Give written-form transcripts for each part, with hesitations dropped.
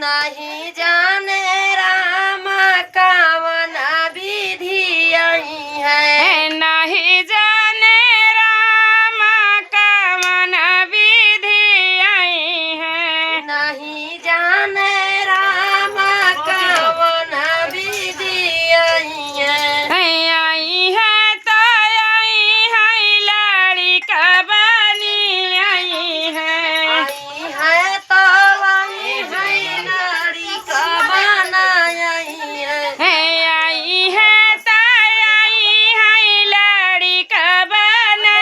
नहीं जाने राम कावन विधि आई है। नहीं जाने राम कावन विधि आई है। नहीं जाने राम कावन विधि आई है। आई है तो आई है लाड़ी का बनी आई है। आई है तो आई है लाड़ी का बना आई है। आई है तो आई है लाड़ी का बना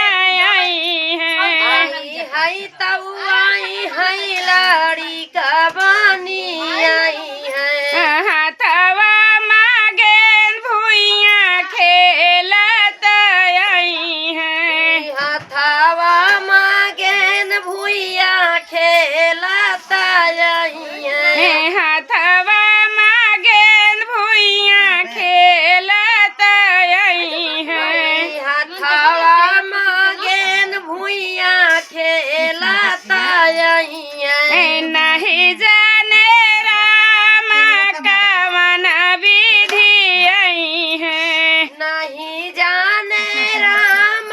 आई है। आई है तो आई है लाड़ी का बनी आई है। हाथवा मांगे भुइया खेलत आई है। हथवा मांगेन भुइया खेलत आई है। हाथवा मांगे भुइया खेलत आई है। हथवा मांगेन भुइया खेलत आई है। नहीं जाने राम कावन विधि आई है। नहीं जाने राम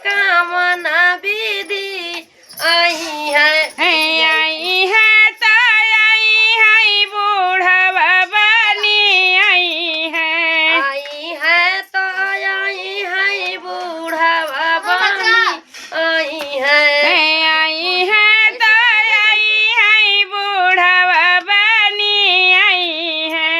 कावन विधि आई है। आई है तो आई है बूढ़वा बनी आई है। आई है तो आई है बूढ़वा बनी आई है। आई है तो आई है बूढ़वा बनी आई है।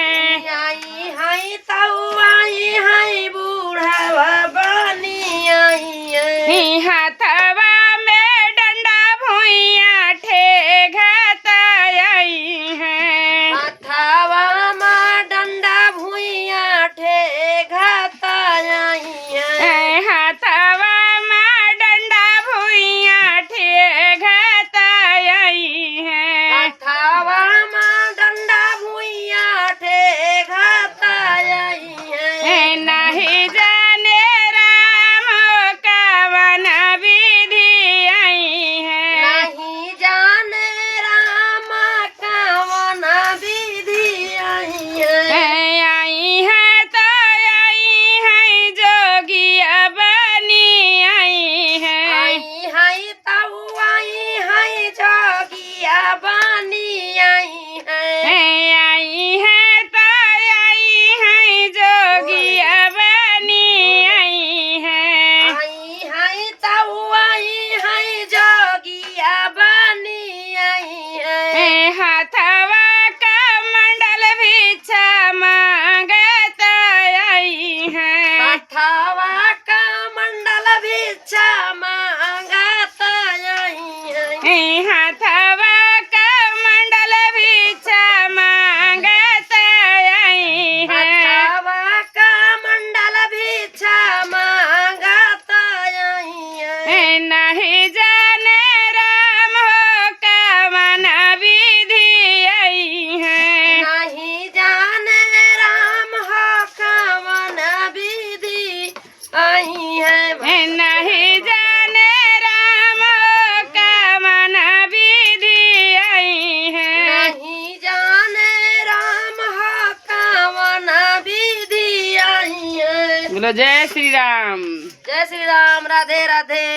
आई है तो आई है बूढ़वा बनी आई है। हाथवा में डंडा भुइया ठेघत आई है। हथवा में डंडा भुइया ठेघत आई है। हाथवा में डंडा भुइया ठेघत आई है। हथवा में डंडा भुइया ठेघत आई है। नहीं जाने राम कावन विधि आई है। नहीं जाने राम कावन विधि आई है। आई है तो आई है जोगिया बनी आई है। आई है तो आई है जोगिया बनी आई है। आई है तो आई है जोगिया बनी आई है। आई है तो आई है जोगिया बनी आई है। हाथवा का मंडल भिक्षा मांगत आई है। हथवा का मंडल भिक्षा मांगत आई है। हाथवा का मंडल भिक्षा मांगत आई है। हथवा का मंडल भिक्षा मांगत आई है। नहीं जाने राम हो कावन विधि आई है। नहीं जाने राम हो कावन विधि आई है। नहीं जाने राम हो कावन विधि आई है। नहीं जाने राम हो कावन विधि आई है। बोलो जय श्री राम। जय श्री राम। राधे राधे।